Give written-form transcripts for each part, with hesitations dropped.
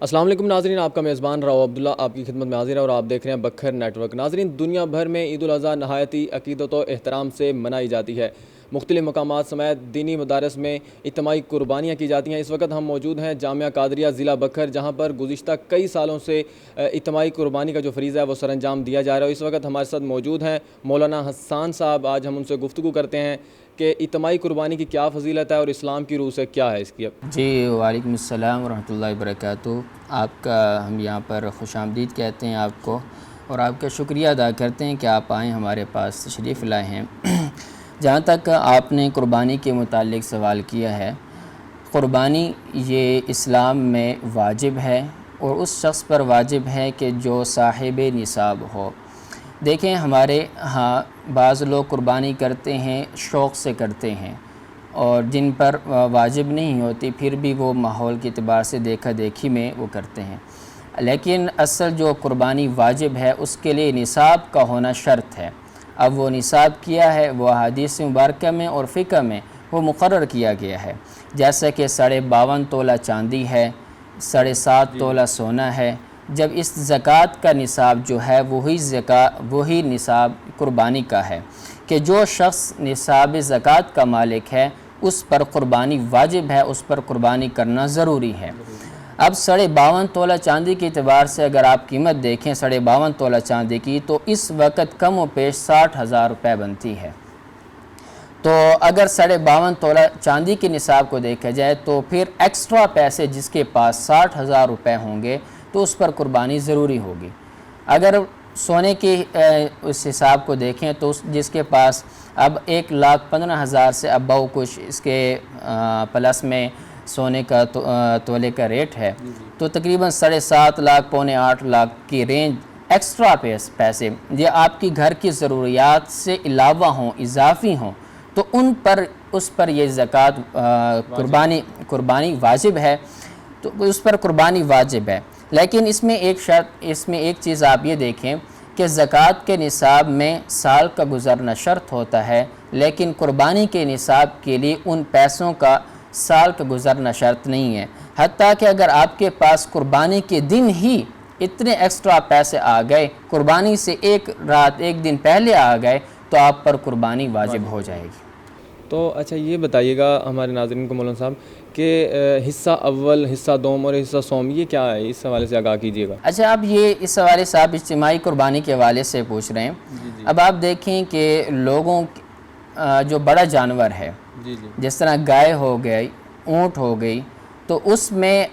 السلام علیکم ناظرین، آپ کا میزبان راؤ عبداللہ آپ کی خدمت میں حاضر ہے اور آپ دیکھ رہے ہیں بکھر نیٹ ورک۔ ناظرین، دنیا بھر میں عید الاضحیٰ نہایتی عقیدت و احترام سے منائی جاتی ہے۔ مختلف مقامات سمیت دینی مدارس میں اجتماعی قربانیاں کی جاتی ہیں۔ اس وقت ہم موجود ہیں جامعہ قادریہ ضلع بکھر، جہاں پر گزشتہ کئی سالوں سے اجتماعی قربانی کا جو فریضہ ہے وہ سر انجام دیا جا رہا ہے۔ اس وقت ہمارے ساتھ موجود ہیں مولانا حسان صاحب۔ آج ہم ان سے گفتگو کرتے ہیں کہ اجتماعی قربانی کی کیا فضیلت ہے اور اسلام کی روح سے کیا ہے اس کی۔ جی وعلیکم السلام ورحمۃ اللہ وبرکاتہ۔ آپ کا ہم یہاں پر خوش آمدید کہتے ہیں آپ کو، اور آپ کا شکریہ ادا کرتے ہیں کہ آپ آئیں، ہمارے پاس تشریف لائے ہیں۔ جہاں تک آپ نے قربانی کے متعلق سوال کیا ہے، قربانی یہ اسلام میں واجب ہے اور اس شخص پر واجب ہے کہ جو صاحب نصاب ہو۔ دیکھیں، ہمارے ہاں بعض لوگ قربانی کرتے ہیں، شوق سے کرتے ہیں، اور جن پر واجب نہیں ہوتی پھر بھی وہ ماحول کے اعتبار سے دیکھا دیکھی میں وہ کرتے ہیں۔ لیکن اصل جو قربانی واجب ہے اس کے لیے نصاب کا ہونا شرط ہے۔ اب وہ نصاب کیا ہے، وہ احادیث مبارکہ میں اور فقہ میں وہ مقرر کیا گیا ہے، جیسا کہ 52.5 تولہ چاندی ہے، 7.5 تولہ سونا ہے۔ جب اس زکوٰۃ کا نصاب جو ہے وہی نصاب قربانی کا ہے، کہ جو شخص نصاب زکوٰۃ کا مالک ہے اس پر قربانی واجب ہے، اس پر قربانی کرنا ضروری ہے۔ اب 52.5 تولہ چاندی کے اعتبار سے اگر آپ قیمت دیکھیں 52.5 تولہ چاندی کی، تو اس وقت کم و بیش 60,000 روپے بنتی ہے۔ تو اگر 52.5 تولہ چاندی کے نصاب کو دیکھا جائے تو پھر ایکسٹرا پیسے جس کے پاس 60,000 روپے ہوں گے تو اس پر قربانی ضروری ہوگی۔ اگر سونے کے اس حساب کو دیکھیں تو جس کے پاس اب 1,15,000 سے ابو کچھ اس کے پلس میں سونے کا تولے کا ریٹ ہے، تو تقریباً 7.5 لاکھ پونے 8 لاکھ کی رینج ایکسٹرا پیسے یہ آپ کی گھر کی ضروریات سے علاوہ ہوں، اضافی ہوں، تو اس پر یہ زکوٰۃ قربانی واجب ہے، تو اس پر قربانی واجب ہے۔ لیکن اس میں ایک چیز آپ یہ دیکھیں کہ زکوٰۃ کے نصاب میں سال کا گزرنا شرط ہوتا ہے، لیکن قربانی کے نصاب کے لیے ان پیسوں کا سال کا گزرنا شرط نہیں ہے۔ حتیٰ کہ اگر آپ کے پاس قربانی کے دن ہی اتنے ایکسٹرا پیسے آ گئے، قربانی سے ایک دن پہلے آ گئے، تو آپ پر قربانی واجب ہو جائے گی۔ تو اچھا یہ بتائیے گا ہمارے ناظرین کو مولانا صاحب کہ حصہ اول، حصہ دوم اور حصہ سوم یہ کیا ہے، اس حوالے سے آگاہ کیجیے گا۔ اچھا، اب یہ اس حوالے سے آپ اجتماعی قربانی کے حوالے سے پوچھ رہے ہیں۔ اب آپ دیکھیں کہ لوگوں جو بڑا جانور ہے، جس طرح گائے ہو گئی، اونٹ ہو گئی، تو اس میں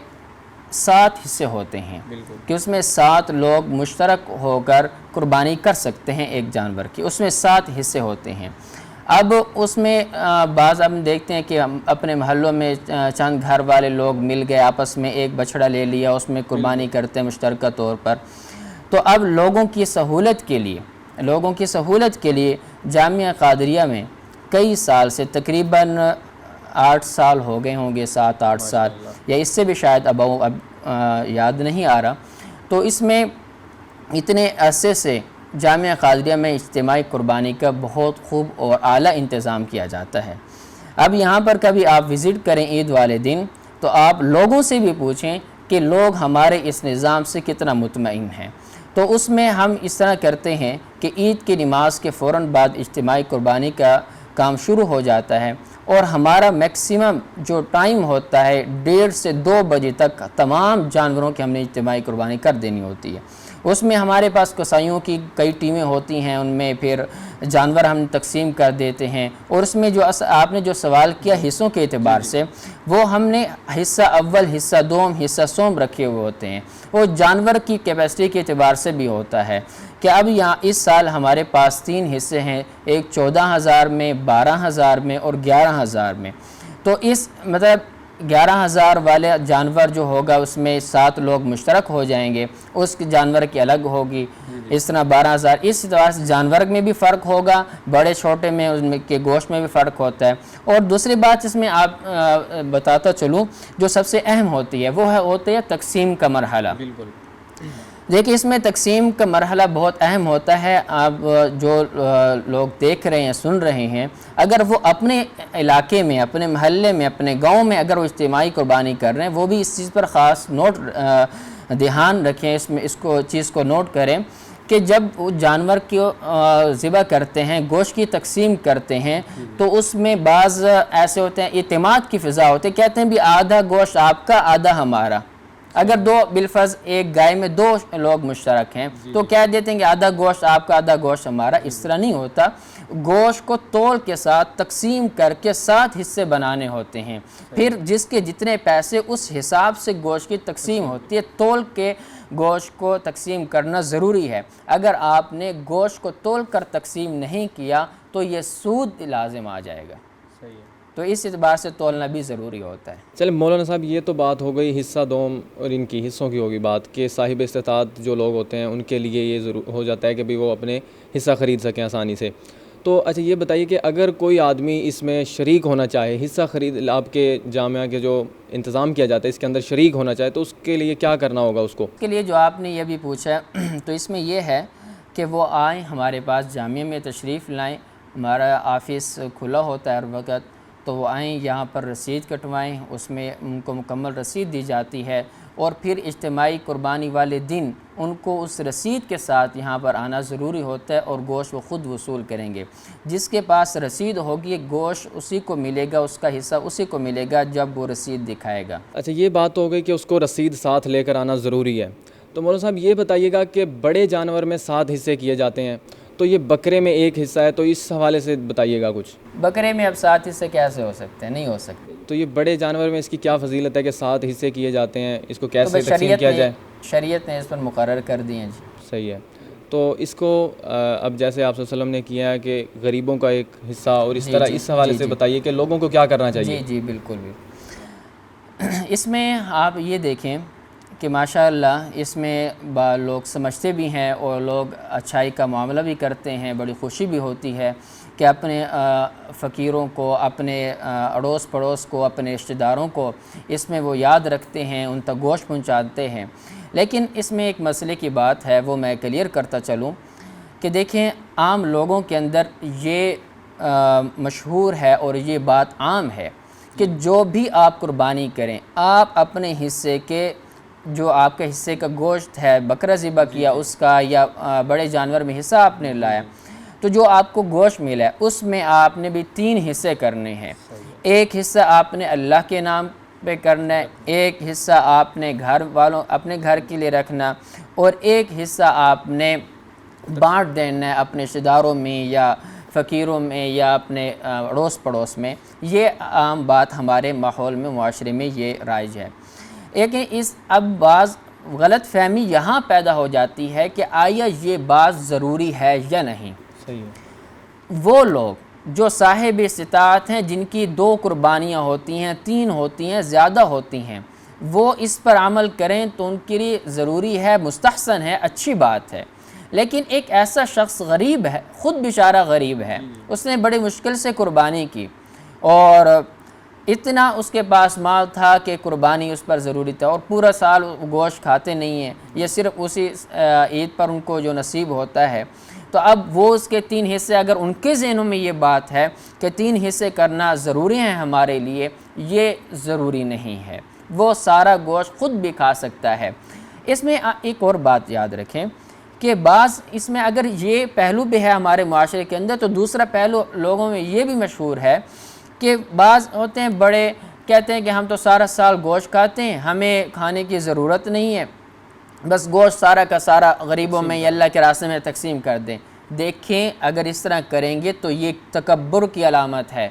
7 حصے ہوتے ہیں کہ اس میں 7 لوگ مشترک ہو کر قربانی کر سکتے ہیں ایک جانور کی، اس میں 7 حصے ہوتے ہیں۔ اب اس میں بعض ہم دیکھتے ہیں کہ ہم اپنے محلوں میں چند گھر والے لوگ مل گئے، آپس میں ایک بچڑا لے لیا، اس میں قربانی کرتے ہیں مشترکہ طور پر۔ تو اب لوگوں کی سہولت کے لیے جامعہ قادریہ میں کئی سال سے تقریباً 8 سال ہو گئے ہوں گے، 7-8 سال، یا اس سے بھی شاید اب یاد نہیں آ رہا، تو اس میں اتنے عرصے سے جامعہ قادریہ میں اجتماعی قربانی کا بہت خوب اور اعلیٰ انتظام کیا جاتا ہے۔ اب یہاں پر کبھی آپ وزٹ کریں عید والے دن تو آپ لوگوں سے بھی پوچھیں کہ لوگ ہمارے اس نظام سے کتنا مطمئن ہیں۔ تو اس میں ہم اس طرح کرتے ہیں کہ عید کی نماز کے فوراً بعد اجتماعی قربانی کا کام شروع ہو جاتا ہے، اور ہمارا میکسیمم جو ٹائم ہوتا ہے 1:30 سے 2 بجے تک تمام جانوروں کی ہم نے اجتماعی قربانی کر دینی ہوتی ہے۔ اس میں ہمارے پاس قصائیوں کی کئی ٹیمیں ہوتی ہیں، ان میں پھر جانور ہم تقسیم کر دیتے ہیں، اور اس میں جو آپ نے جو سوال کیا حصوں کے اعتبار سے، وہ ہم نے حصہ اول، حصہ دوم، حصہ سوم رکھے ہوئے ہوتے ہیں۔ وہ جانور کی کیپیسٹی کے اعتبار سے بھی ہوتا ہے کہ اب یہاں اس سال ہمارے پاس 3 حصے ہیں، ایک 14,000 میں، 12,000 میں اور 11,000 میں۔ تو اس مطلب 11,000 والے جانور جو ہوگا اس میں 7 لوگ مشترک ہو جائیں گے، اس کے جانور کی الگ ہوگی۔ اس طرح 12,000، اس اعتبار سے جانور میں بھی فرق ہوگا، بڑے چھوٹے میں، اس میں کے گوشت میں بھی فرق ہوتا ہے۔ اور دوسری بات اس میں آپ بتاتا چلوں جو سب سے اہم ہوتی ہے، وہ ہوتی ہے تقسیم کا مرحلہ۔ دیکھیں اس میں تقسیم کا مرحلہ بہت اہم ہوتا ہے. آپ جو لوگ دیکھ رہے ہیں سن رہے ہیں، اگر وہ اپنے علاقے میں، اپنے محلے میں، اپنے گاؤں میں اگر وہ اجتماعی قربانی کر رہے ہیں، وہ بھی اس چیز پر خاص دھیان رکھیں، اس چیز کو نوٹ کریں کہ جب وہ جانور کو ذبح کرتے ہیں، گوشت کی تقسیم کرتے ہیں، تو اس میں بعض ایسے ہوتے ہیں اعتماد کی فضا ہوتے ہیں، کہتے ہیں بھی آدھا گوشت آپ کا آدھا ہمارا. اگر دو بالفرض ایک گائے میں دو لوگ مشترک ہیں تو کہہ دیتے ہیں کہ آدھا گوشت آپ کا آدھا گوشت ہمارا. اس طرح نہیں ہوتا. گوشت کو تول کے ساتھ تقسیم کر کے 7 حصے بنانے ہوتے ہیں. پھر جس کے جتنے پیسے اس حساب سے گوشت کی تقسیم ہوتی ہے. تول کے گوشت کو تقسیم کرنا ضروری ہے. اگر آپ نے گوشت کو تول کر تقسیم نہیں کیا تو یہ سود لازم آ جائے گا. تو اس اعتبار سے تولنا بھی ضروری ہوتا ہے. چلیں مولانا صاحب، یہ تو بات ہو گئی حصہ دوم اور ان کی حصوں کی ہوگی بات کہ صاحب استطاعت جو لوگ ہوتے ہیں ان کے لیے یہ ضرور ہو جاتا ہے کہ بھی وہ اپنے حصہ خرید سکیں آسانی سے. تو اچھا یہ بتائیے کہ اگر کوئی آدمی اس میں شریک ہونا چاہے، حصہ خرید آپ کے جامعہ کے جو انتظام کیا جاتا ہے اس کے اندر شریک ہونا چاہے، تو اس کے لیے کیا کرنا ہوگا اس کو؟ اس کے لیے جو آپ نے یہ بھی پوچھا تو اس میں یہ ہے کہ وہ آئیں ہمارے پاس جامعہ میں تشریف لائیں. ہمارا آفس کھلا ہوتا ہے ہر وقت، تو وہ آئیں یہاں پر رسید کٹوائیں. اس میں ان کو مکمل رسید دی جاتی ہے اور پھر اجتماعی قربانی والے دن ان کو اس رسید کے ساتھ یہاں پر آنا ضروری ہوتا ہے اور گوشت وہ خود وصول کریں گے. جس کے پاس رسید ہوگی گوشت اسی کو ملے گا، اس کا حصہ اسی کو ملے گا جب وہ رسید دکھائے گا. اچھا یہ بات ہو گئی کہ اس کو رسید ساتھ لے کر آنا ضروری ہے. تو مولانا صاحب یہ بتائیے گا کہ بڑے جانور میں 7 حصے کیے جاتے ہیں، تو یہ بکرے میں 1 حصہ ہے، تو اس حوالے سے بتائیے گا کچھ. بکرے میں اب 7 حصے کیسے ہو سکتے ہیں؟ نہیں ہو سکتے. تو یہ بڑے جانور میں اس کی کیا فضیلت ہے کہ 7 حصے کیے جاتے ہیں؟ اس کو کیسے تقسیم کیا جائے؟ شریعت نے اس پر مقرر کر دی ہیں. جی صحیح ہے. تو اس کو اب جیسے آپ صلی اللہ علیہ وسلم نے کیا ہے کہ غریبوں کا ایک حصہ، اور اس طرح اس حوالے سے بتائیے کہ لوگوں کو کیا کرنا چاہیے. جی بالکل بھی. اس میں آپ یہ دیکھیں کہ ماشاءاللہ اس میں لوگ سمجھتے بھی ہیں اور لوگ اچھائی کا معاملہ بھی کرتے ہیں. بڑی خوشی بھی ہوتی ہے کہ اپنے فقیروں کو، اپنے اڑوس پڑوس کو، اپنے رشتہ داروں کو اس میں وہ یاد رکھتے ہیں، ان تک گوشت پہنچاتے ہیں. لیکن اس میں ایک مسئلے کی بات ہے، وہ میں کلیئر کرتا چلوں کہ دیکھیں عام لوگوں کے اندر یہ مشہور ہے اور یہ بات عام ہے کہ جو بھی آپ قربانی کریں، آپ اپنے حصے کے، جو آپ کے حصے کا گوشت ہے، بکرا ذبح کیا اس کا، یا بڑے جانور میں حصہ آپ نے لایا، تو جو آپ کو گوشت ملا ہے اس میں آپ نے بھی 3 حصے کرنے ہیں. ایک حصہ آپ نے اللہ کے نام پہ کرنا ہے، ایک حصہ آپ نے گھر والوں، اپنے گھر کے لیے رکھنا، اور ایک حصہ آپ نے بانٹ دینا ہے اپنے رشتہ داروں میں یا فقیروں میں یا اپنے اڑوس پڑوس میں. یہ عام بات ہمارے ماحول میں، معاشرے میں یہ رائج ہے. لیکن اب بعض غلط فہمی یہاں پیدا ہو جاتی ہے کہ آیا یہ بات ضروری ہے یا نہیں. وہ لوگ جو صاحب استطاعت ہیں، جن کی 2 قربانیاں ہوتی ہیں، 3 ہوتی ہیں، زیادہ ہوتی ہیں، وہ اس پر عمل کریں تو ان کے لیے ضروری ہے، مستحسن ہے، اچھی بات ہے. لیکن ایک ایسا شخص غریب ہے، خود بیچارہ غریب ہے، اس نے بڑی مشکل سے قربانی کی اور اتنا اس کے پاس مال تھا کہ قربانی اس پر ضروری تھا، اور پورا سال گوشت کھاتے نہیں ہیں، یہ صرف اسی عید پر ان کو جو نصیب ہوتا ہے. تو اب وہ اس کے 3 حصے، اگر ان کے ذہنوں میں یہ بات ہے کہ 3 حصے کرنا ضروری ہیں ہمارے لیے، یہ ضروری نہیں ہے. وہ سارا گوشت خود بھی کھا سکتا ہے. اس میں ایک اور بات یاد رکھیں کہ بعض اس میں اگر یہ پہلو بھی ہے ہمارے معاشرے کے اندر، تو دوسرا پہلو لوگوں میں یہ بھی مشہور ہے کہ بعض ہوتے ہیں بڑے، کہتے ہیں کہ ہم تو سارا سال گوشت کھاتے ہیں، ہمیں کھانے کی ضرورت نہیں ہے، بس گوشت سارا کا سارا غریبوں میں یا اللہ کے راستے میں تقسیم کر دیں. دیکھیں اگر اس طرح کریں گے تو یہ تکبر کی علامت ہے.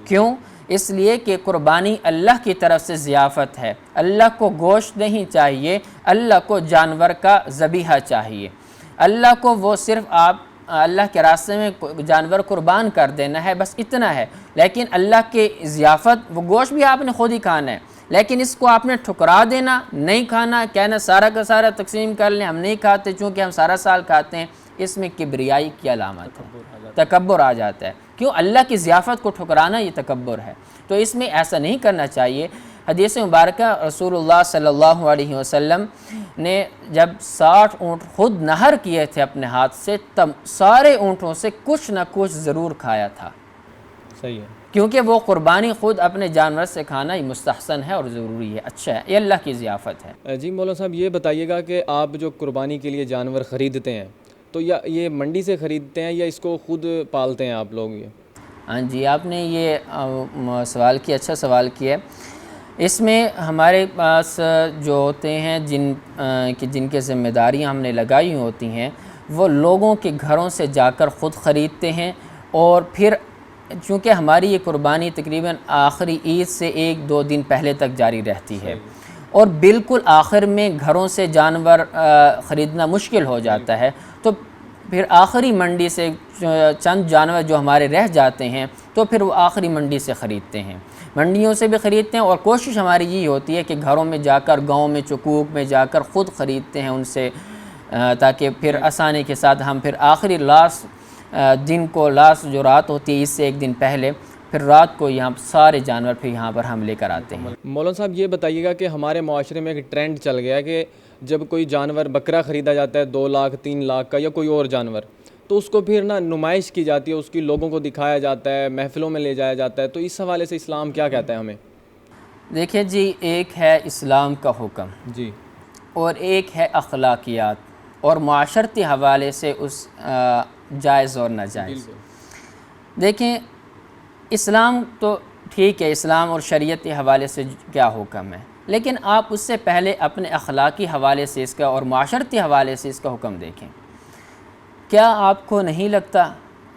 کیوں؟ اس لیے کہ قربانی اللہ کی طرف سے ضیافت ہے. اللہ کو گوشت نہیں چاہیے، اللہ کو جانور کا ذبیحہ چاہیے. اللہ کو وہ صرف آپ اللہ کے راستے میں جانور قربان کر دینا ہے، بس اتنا ہے. لیکن اللہ کے ضیافت، وہ گوشت بھی آپ نے خود ہی کھانا ہے، لیکن اس کو آپ نے ٹھکرا دینا، نہیں کھانا، کہنا سارا کا سارا تقسیم کر لیں، ہم نہیں کھاتے چونکہ ہم سارا سال کھاتے ہیں. اس میں کبریائی کی علامت ہے، تکبر آ جاتا ہے. کیوں؟ اللہ کی ضیافت کو ٹھکرانا یہ تکبر ہے. تو اس میں ایسا نہیں کرنا چاہیے. حدیث مبارکہ رسول اللہ صلی اللہ علیہ وسلم نے جب 60 اونٹ خود نہر کیے تھے اپنے ہاتھ سے، تب سارے اونٹوں سے کچھ نہ کچھ ضرور کھایا تھا، صحیح ہے، کیونکہ وہ قربانی خود اپنے جانور سے کھانا ہی مستحسن ہے اور ضروری ہے، اچھا ہے، یہ اللہ کی ضیافت ہے۔ جی مولانا صاحب یہ بتائیے گا کہ آپ جو قربانی کے لیے جانور خریدتے ہیں تو یا یہ منڈی سے خریدتے ہیں یا اس کو خود پالتے ہیں آپ لوگ؟ یہ ہاں جی، آپ نے یہ سوال کیا، اچھا سوال کیا ہے۔ اس میں ہمارے پاس جو ہوتے ہیں جن کے ذمہ داریاں ہم نے لگائی ہوتی ہیں، وہ لوگوں کے گھروں سے جا کر خود خریدتے ہیں، اور پھر چونکہ ہماری یہ قربانی تقریباً آخری عید سے 1-2 دن پہلے تک جاری رہتی ہے، اور بالکل آخر میں گھروں سے جانور خریدنا مشکل ہو جاتا ہے، تو پھر آخری منڈی سے چند جانور جو ہمارے رہ جاتے ہیں تو پھر وہ آخری منڈی سے خریدتے ہیں، منڈیوں سے بھی خریدتے ہیں، اور کوشش ہماری یہ ہوتی ہے کہ گھروں میں جا کر، گاؤں میں چکوک میں جا کر خود خریدتے ہیں ان سے، تاکہ پھر آسانی کے ساتھ ہم پھر آخری لاسٹ دن کو، لاسٹ جو رات ہوتی ہے اس سے 1 دن پہلے، پھر رات کو یہاں سارے جانور پھر یہاں پر ہم لے کر آتے ہیں۔ مولانا صاحب یہ بتائیے گا کہ ہمارے معاشرے میں ایک ٹرینڈ چل گیا ہے کہ جب کوئی جانور بکرا خریدا جاتا ہے 2 لاکھ 3 لاکھ کا یا کوئی اور جانور، تو اس کو پھر نمائش کی جاتی ہے، اس کی لوگوں کو دکھایا جاتا ہے، محفلوں میں لے جایا جاتا ہے، تو اس حوالے سے اسلام کیا کہتا ہے ہمیں؟ دیکھیں جی، ایک ہے اسلام کا حکم جی، اور ایک ہے اخلاقیات اور معاشرتی حوالے سے اس جائز اور ناجائز۔ دیکھیں اسلام تو ٹھیک ہے، اسلام اور شریعت کے حوالے سے کیا حکم ہے، لیکن آپ اس سے پہلے اپنے اخلاقی حوالے سے اس کا اور معاشرتی حوالے سے اس کا حکم دیکھیں۔ کیا آپ کو نہیں لگتا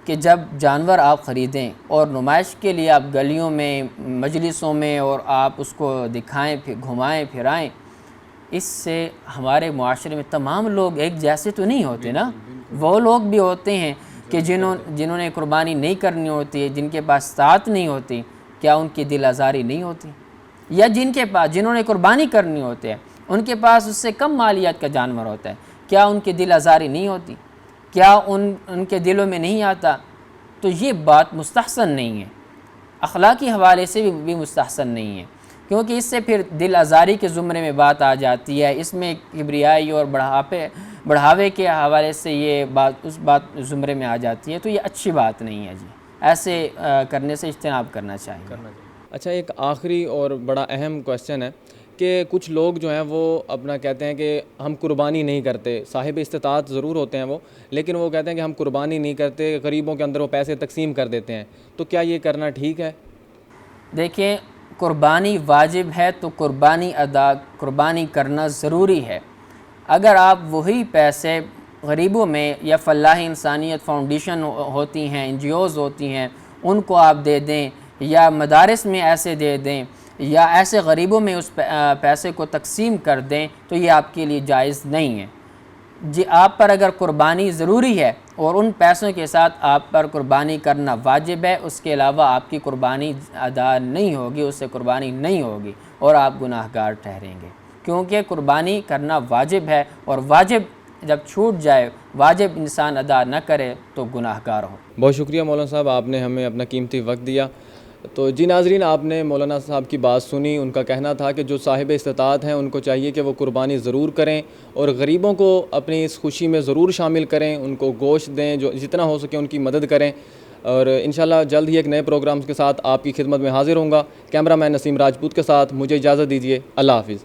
کہ جب جانور آپ خریدیں اور نمائش کے لیے آپ گلیوں میں، مجلسوں میں، اور آپ اس کو دکھائیں، گھمائیں پھرائیں، اس سے ہمارے معاشرے میں تمام لوگ ایک جیسے تو نہیں ہوتے نا، وہ لوگ بھی ہوتے ہیں کہ جنہوں نے قربانی نہیں کرنی ہوتی ہے، جن کے پاس طاقت نہیں ہوتی، کیا ان کی دل آزاری نہیں ہوتی؟ یا جنہوں نے قربانی کرنی ہوتی ہے ان کے پاس اس سے کم مالیات کا جانور ہوتا ہے، کیا ان کی دل آزاری نہیں ہوتی؟ کیا ان کے دلوں میں نہیں آتا؟ تو یہ بات مستحسن نہیں ہے، اخلاقی حوالے سے بھی مستحسن نہیں ہے، کیونکہ اس سے پھر دل آزاری کے زمرے میں بات آ جاتی ہے، اس میں کبریائی اور بڑھاوے کے حوالے سے یہ بات اس بات زمرے میں آ جاتی ہے، تو یہ اچھی بات نہیں ہے جی، ایسے کرنے سے اجتناب کرنا چاہیے۔ اچھا، ایک آخری اور بڑا اہم کویسچن ہے کہ کچھ لوگ جو ہیں وہ اپنا کہتے ہیں کہ ہم قربانی نہیں کرتے، صاحب استطاعت ضرور ہوتے ہیں وہ، لیکن وہ کہتے ہیں کہ ہم قربانی نہیں کرتے، غریبوں کے اندر وہ پیسے تقسیم کر دیتے ہیں، تو کیا یہ کرنا ٹھیک ہے؟ دیکھیں، قربانی واجب ہے تو قربانی کرنا ضروری ہے۔ اگر آپ وہی پیسے غریبوں میں یا فلاح انسانیت فاؤنڈیشن ہوتی ہیں، NGOs ہوتی ہیں، ان کو آپ دے دیں، یا مدارس میں ایسے دے دیں، یا ایسے غریبوں میں اس پیسے کو تقسیم کر دیں، تو یہ آپ کے لیے جائز نہیں ہے جی۔ آپ پر اگر قربانی ضروری ہے اور ان پیسوں کے ساتھ آپ پر قربانی کرنا واجب ہے، اس کے علاوہ آپ کی قربانی ادا نہیں ہوگی، اس سے قربانی نہیں ہوگی اور آپ گناہگار ٹھہریں گے، کیونکہ قربانی کرنا واجب ہے، اور واجب جب چھوٹ جائے، واجب انسان ادا نہ کرے تو گناہگار ہو۔ بہت شکریہ مولانا صاحب، آپ نے ہمیں اپنا قیمتی وقت دیا۔ تو جی ناظرین، آپ نے مولانا صاحب کی بات سنی، ان کا کہنا تھا کہ جو صاحب استطاعت ہیں ان کو چاہیے کہ وہ قربانی ضرور کریں اور غریبوں کو اپنی اس خوشی میں ضرور شامل کریں، ان کو گوشت دیں، جو جتنا ہو سکے ان کی مدد کریں، اور انشاءاللہ جلد ہی ایک نئے پروگرامز کے ساتھ آپ کی خدمت میں حاضر ہوں گا۔ کیمرہ مین نسیم راجپوت کے ساتھ مجھے اجازت دیجیے، اللہ حافظ۔